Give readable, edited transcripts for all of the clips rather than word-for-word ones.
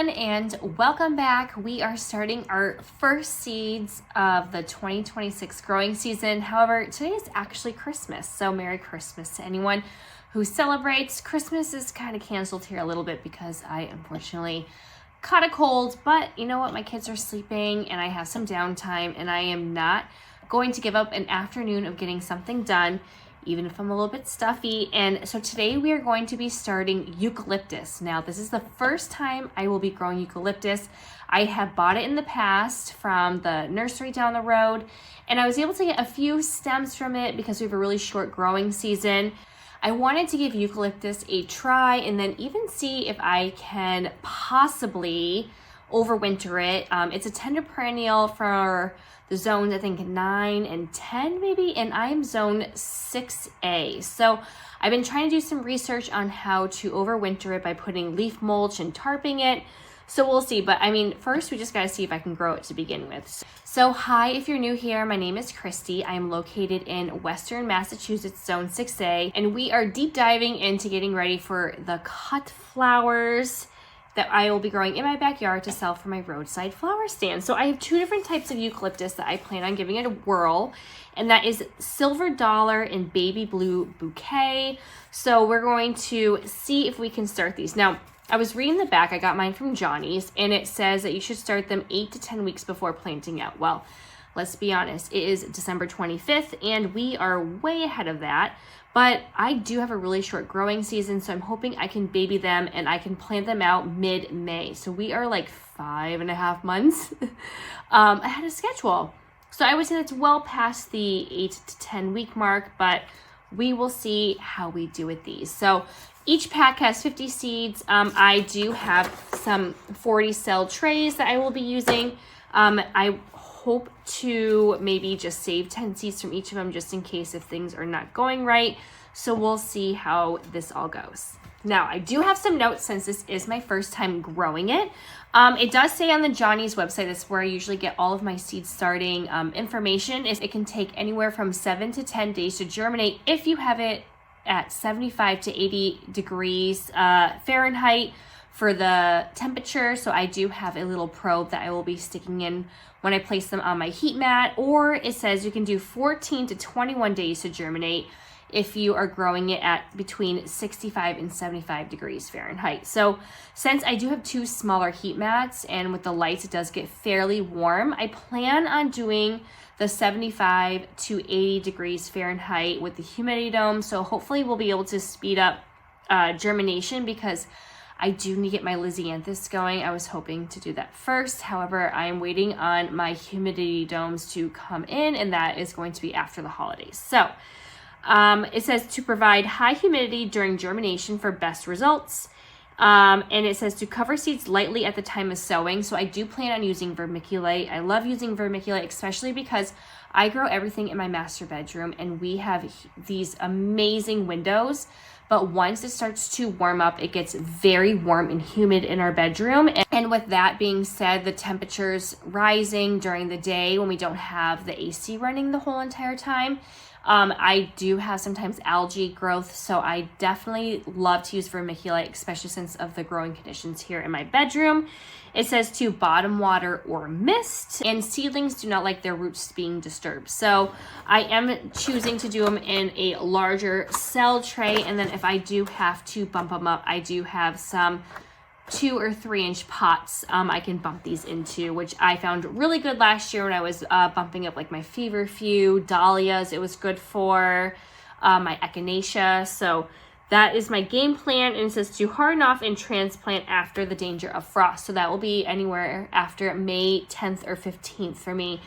everyone, and welcome back. We are starting our first seeds of the 2026 growing season. However, today is actually Christmas, so Merry Christmas to anyone who celebrates. Christmas is kind of canceled here a little bit because I unfortunately caught a cold, but you know what? My kids are sleeping and I have some downtime, and I am not going to give up an afternoon of getting something done, even if I'm a little bit stuffy. And so today we are going to be starting eucalyptus. Now, this is the first time I will be growing eucalyptus. I have bought it in the past from the nursery down the road, and I was able to get a few stems from it because we have a really short growing season. I wanted to give eucalyptus a try and then even see if I can possibly overwinter it. It's a tender perennial for the zones, I think 9 and 10 maybe, and I am zone 6A. So I've been trying to do some research on how to overwinter it by putting leaf mulch and tarping it. So we'll see, but I mean, first we just gotta see if I can grow it to begin with. So hi, if you're new here, my name is Kristy. I am located in Western Massachusetts, zone 6A, and we are deep diving into getting ready for the cut flowers that I will be growing in my backyard to sell for my roadside flower stand. So I have 2 different types of eucalyptus that I plan on giving it a whirl, and that is Silver Dollar and Baby Blue Bouquet. So we're going to see if we can start these. Now, I was reading the back, I got mine from Johnny's, and it says that you should start them 8 to 10 weeks before planting out. Well, let's be honest, it is December 25th, and we are way ahead of that. But I do have a really short growing season, so I'm hoping I can baby them and I can plant them out mid-May. So we are like 5.5 months ahead of schedule. So I would say that's well past the 8 to 10 week mark, but we will see how we do with these. So each pack has 50 seeds. I do have some 40 cell trays that I will be using. I hope to maybe just save 10 seeds from each of them just in case if things are not going right. So we'll see how this all goes. Now, I do have some notes since this is my first time growing it. It does say on the Johnny's website, that's where I usually get all of my seed starting information, is it can take anywhere from 7 to 10 days to germinate if you have it at 75 to 80 degrees Fahrenheit for the temperature. So I do have a little probe that I will be sticking in when I place them on my heat mat, or it says you can do 14 to 21 days to germinate if you are growing it at between 65 and 75 degrees Fahrenheit. So since I do have 2 smaller heat mats and with the lights it does get fairly warm, I plan on doing the 75 to 80 degrees Fahrenheit with the humidity dome. So hopefully we'll be able to speed up germination because I do need to get my Lisianthus going. I was hoping to do that first. However, I am waiting on my humidity domes to come in, and that is going to be after the holidays. So it says to provide high humidity during germination for best results. And it says to cover seeds lightly at the time of sowing. So I do plan on using vermiculite. I love using vermiculite, especially because I grow everything in my master bedroom and we have these amazing windows. But once it starts to warm up, it gets very warm and humid in our bedroom. And with that being said, the temperatures rising during the day when we don't have the AC running the whole entire time, I do have sometimes algae growth, so I definitely love to use vermiculite, especially since of the growing conditions here in my bedroom. It says to bottom water or mist, and seedlings do not like their roots being disturbed. So I am choosing to do them in a larger cell tray, and then if I do have to bump them up, I do have some 2 or 3 inch pots I can bump these into, which I found really good last year when I was bumping up like my feverfew, dahlias. It was good for my echinacea. So that is my game plan, and it says to harden off and transplant after the danger of frost. So that will be anywhere after May 10th or 15th for me.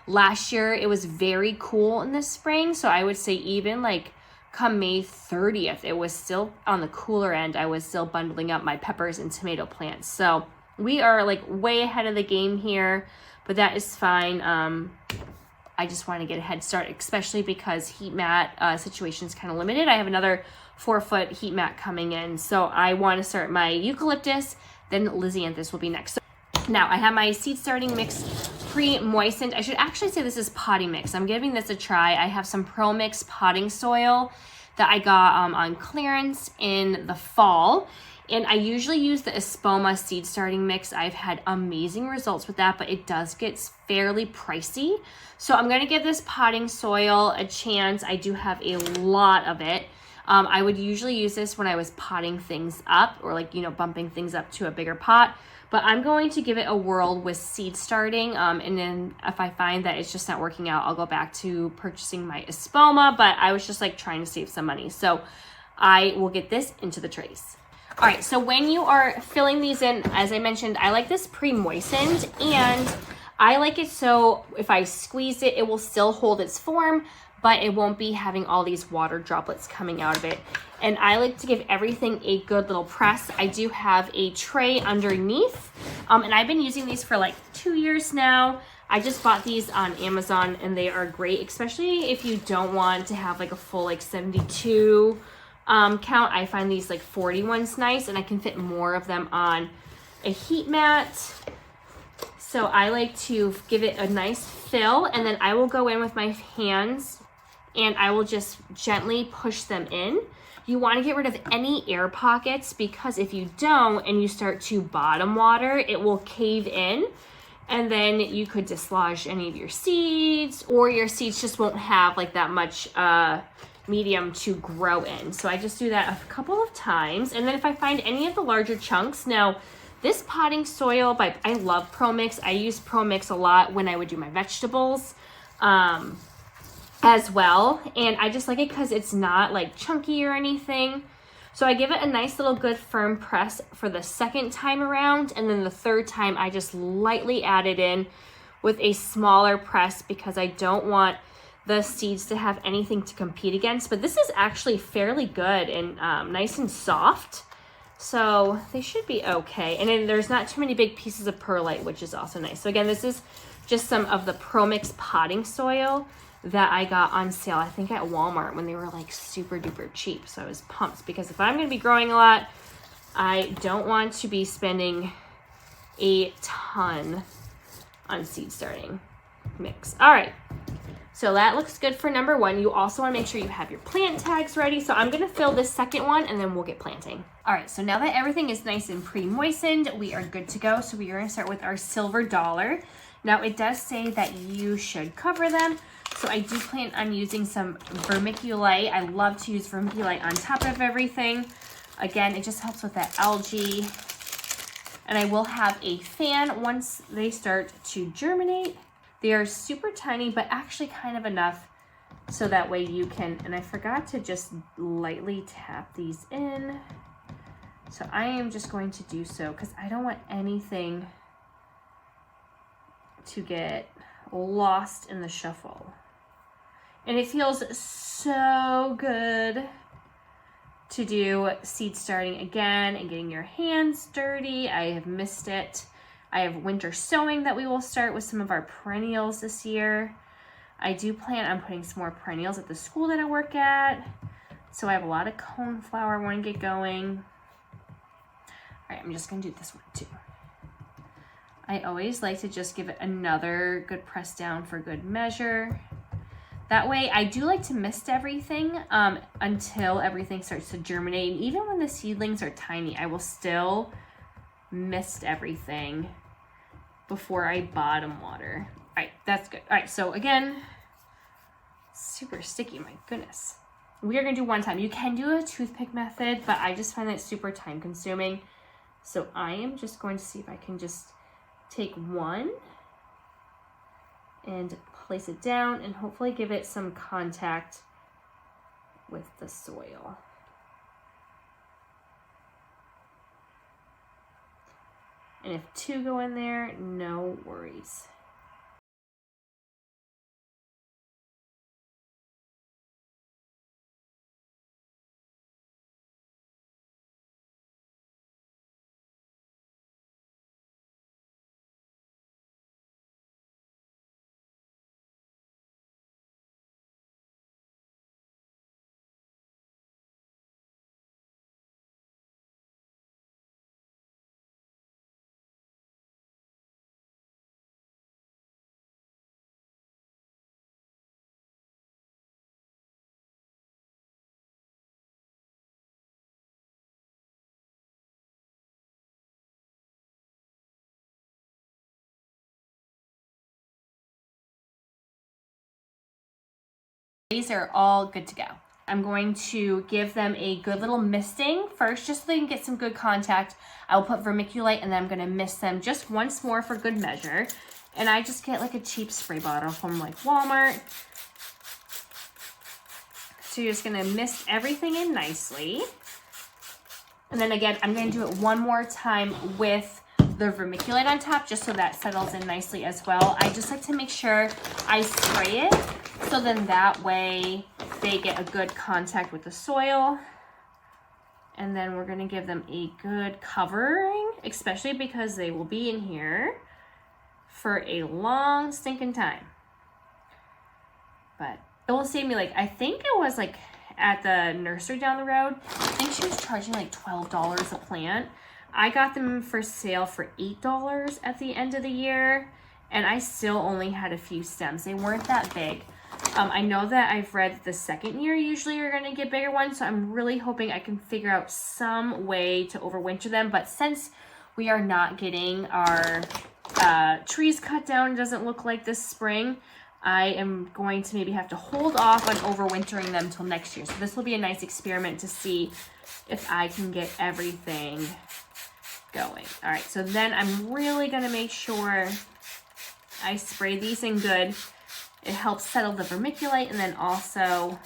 Last year it was very cool in the spring, so I would say even like come May 30th, it was still on the cooler end. I was still bundling up my peppers and tomato plants. So we are like way ahead of the game here, but that is fine. I just want to get a head start, especially because heat mat situation is kind of limited. I have another 4-foot heat mat coming in. So I want to start my eucalyptus, then Lisianthus will be next. So now I have my seed starting mix pre-moistened. I should actually say this is potting mix. I'm giving this a try. I have some Pro Mix potting soil that I got on clearance in the fall. And I usually use the Espoma seed starting mix. I've had amazing results with that, but it does get fairly pricey. So I'm gonna give this potting soil a chance. I do have a lot of it. I would usually use this when I was potting things up or like, you know, bumping things up to a bigger pot. But I'm going to give it a whirl with seed starting. And then if I find that it's just not working out, I'll go back to purchasing my Espoma. But I was just like trying to save some money. So I will get this into the trays. All right, so when you are filling these in, as I mentioned, I like this pre-moistened, and I like it so if I squeeze it, it will still hold its form, but it won't be having all these water droplets coming out of it. And I like to give everything a good little press. I do have a tray underneath, and I've been using these for like 2 years now. I just bought these on Amazon, and they are great, especially if you don't want to have like a full like 72 count. I find these like 41s nice, and I can fit more of them on a heat mat. So I like to give it a nice fill, and then I will go in with my hands and I will just gently push them in. You want to get rid of any air pockets, because if you don't and you start to bottom water, it will cave in, and then you could dislodge any of your seeds, or your seeds just won't have like that much medium to grow in. So I just do that a couple of times. And then if I find any of the larger chunks, now this potting soil I love Pro Mix. I use Pro Mix a lot when I would do my vegetables as well. And I just like it because it's not like chunky or anything. So I give it a nice little good firm press for the second time around. And then the third time I just lightly add it in with a smaller press, because I don't want the seeds to have anything to compete against. But this is actually fairly good and nice and soft, so they should be okay. And then there's not too many big pieces of perlite, which is also nice. So again, this is just some of the Pro Mix potting soil that I got on sale, I think at Walmart, when they were like super duper cheap. So I was pumped, because if I'm going to be growing a lot, I don't want to be spending a ton on seed starting mix. All right. So that looks good for number one. You also want to make sure you have your plant tags ready. So I'm going to fill this second one, and then we'll get planting. All right, so now that everything is nice and pre-moistened, we are good to go. So we are going to start with our silver dollar. Now it does say that you should cover them. So I do plan on using some vermiculite. I love to use vermiculite on top of everything. Again, it just helps with that algae. And I will have a fan once they start to germinate. They are super tiny, but actually kind of enough so that way you can, and I forgot to just lightly tap these in. So I am just going to do so, because I don't want anything to get lost in the shuffle. And it feels so good to do seed starting again and getting your hands dirty. I have missed it. I have winter sowing that we will start with some of our perennials this year. I do plan on putting some more perennials at the school that I work at. So I have a lot of coneflower I want to get going. All right, I'm just going to do this one too. I always like to just give it another good press down for good measure. That way, I do like to mist everything until everything starts to germinate. And even when the seedlings are tiny, I will still mist everything before I bottom water. All right, that's good. All right, so again, super sticky, my goodness. We are gonna do one time. You can do a toothpick method, but I just find that super time consuming. So I am just going to see if I can just take one and place it down and hopefully give it some contact with the soil. And if two go in there, no worries. These are all good to go. I'm going to give them a good little misting first, just so they can get some good contact. I'll put vermiculite and then I'm gonna mist them just once more for good measure. And I just get like a cheap spray bottle from like Walmart. So you're just gonna mist everything in nicely. And then again, I'm gonna do it one more time with the vermiculite on top, just so that settles in nicely as well. I just like to make sure I spray it, so then that way they get a good contact with the soil. And then we're gonna give them a good covering, especially because they will be in here for a long stinking time. But it will save me, like, I think it was like at the nursery down the road, I think she was charging like $12 a plant. I got them for sale for $8 at the end of the year, and I still only had a few stems. They weren't that big. I know that I've read that the second year usually you're gonna get bigger ones, so I'm really hoping I can figure out some way to overwinter them. But since we are not getting our trees cut down, it doesn't look like this spring, I am going to maybe have to hold off on overwintering them till next year. So this will be a nice experiment to see if I can get everything going. All right, so then I'm really gonna make sure I spray these in good. It helps settle the vermiculite, and then also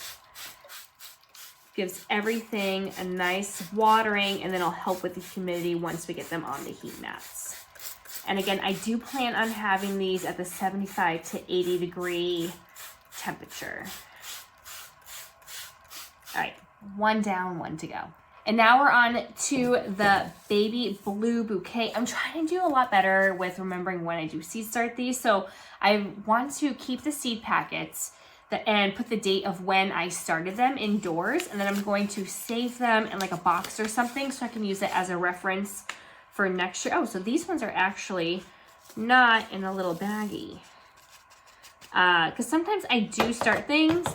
gives everything a nice watering, and then it'll help with the humidity once we get them on the heat mats. And again, I do plan on having these at the 75 to 80 degree temperature. All right, one down, one to go. And now we're on to the baby blue bouquet. I'm trying to do a lot better with remembering when I do seed start these. So I want to keep the seed packets and put the date of when I started them indoors. And then I'm going to save them in like a box or something so I can use it as a reference for next year. Oh, so these ones are actually not in a little baggie. Because sometimes I do start things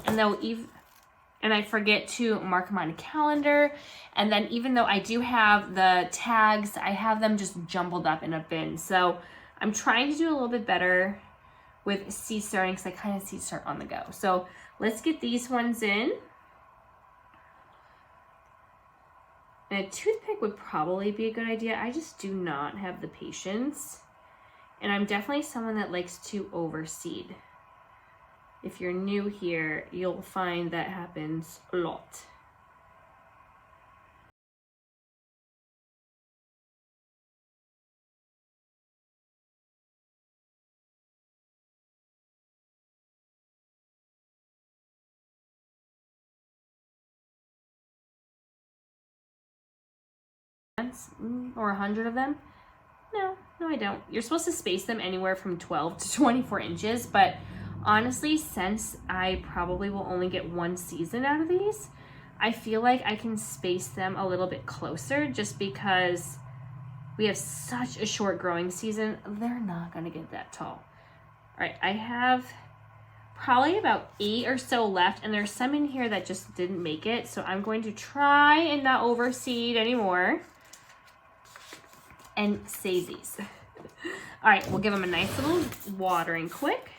and I forget to mark them on a calendar. And then even though I do have the tags, I have them just jumbled up in a bin. So I'm trying to do a little bit better with seed starting, because I kind of seed start on the go. So let's get these ones in. And a toothpick would probably be a good idea. I just do not have the patience. And I'm definitely someone that likes to overseed. If you're new here, you'll find that happens a lot. Or 100 of them? No, I don't. You're supposed to space them anywhere from 12 to 24 inches, but honestly, since I probably will only get one season out of these, I feel like I can space them a little bit closer, just because we have such a short growing season. They're not gonna get that tall. All right, I have probably about 8 or so left, and there's some in here that just didn't make it, so I'm going to try and not overseed anymore and save these. All right, we'll give them a nice little watering quick.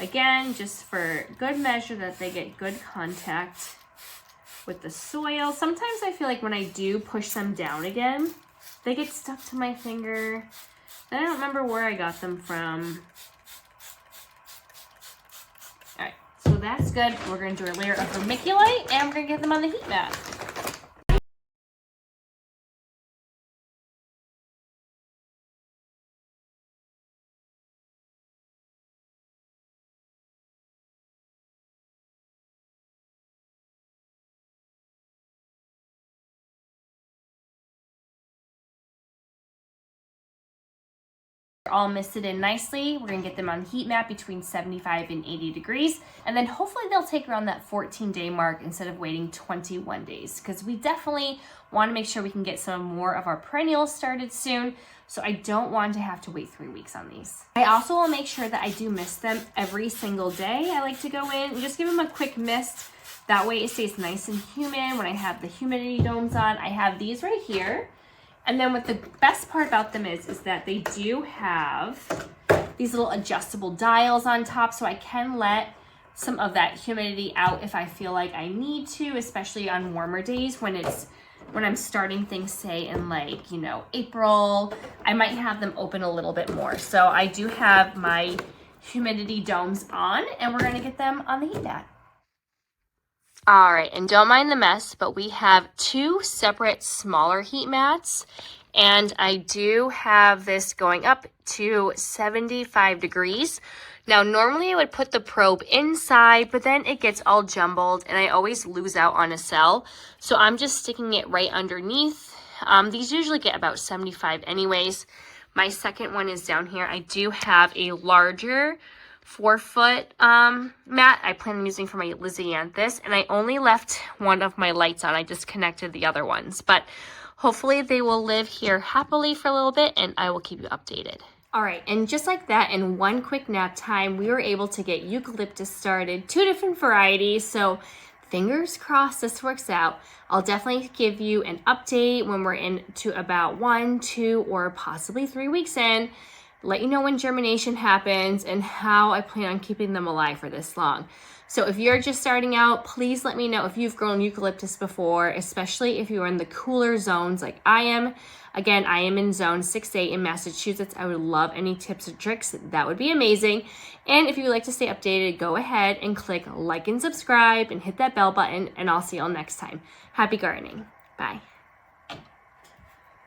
Again, just for good measure that they get good contact with the soil. Sometimes I feel like when I do push them down again, they get stuck to my finger. And I don't remember where I got them from. All right, so that's good. We're gonna do a layer of vermiculite, and we're gonna get them on the heat mat. All misted in nicely. We're gonna get them on the heat mat between 75 and 80 degrees, and then hopefully they'll take around that 14-day mark instead of waiting 21 days, because we definitely want to make sure we can get some more of our perennials started soon, so I don't want to have to wait 3 weeks on these. I also will make sure that I do mist them every single day. I like to go in and just give them a quick mist. That way it stays nice and humid. When I have the humidity domes on, I have these right here. And then what the best part about them is that they do have these little adjustable dials on top, so I can let some of that humidity out if I feel like I need to, especially on warmer days when I'm starting things, say in like, you know, April, I might have them open a little bit more. So I do have my humidity domes on, and we're gonna get them on the heat mat. All right, and don't mind the mess, but we have 2 separate smaller heat mats, and I do have this going up to 75 degrees. Now, normally I would put the probe inside, but then it gets all jumbled and I always lose out on a cell. So I'm just sticking it right underneath. These usually get about 75 anyways. My second one is down here. I do have a larger 4-foot mat I plan on using for my Lisianthus, and I only left one of my lights on. I disconnected the other ones, but hopefully they will live here happily for a little bit, and I will keep you updated. All right, and just like that, in one quick nap time, we were able to get eucalyptus started, 2 different varieties, so fingers crossed this works out. I'll definitely give you an update when we're into about 1, 2, or possibly 3 weeks in. Let you know when germination happens and how I plan on keeping them alive for this long. So if you're just starting out, please let me know if you've grown eucalyptus before, especially if you're in the cooler zones like I am. Again, I am in zone 6-8 in Massachusetts. I would love any tips or tricks. That would be amazing. And if you would like to stay updated, go ahead and click like and subscribe and hit that bell button, and I'll see y'all next time. Happy gardening. Bye.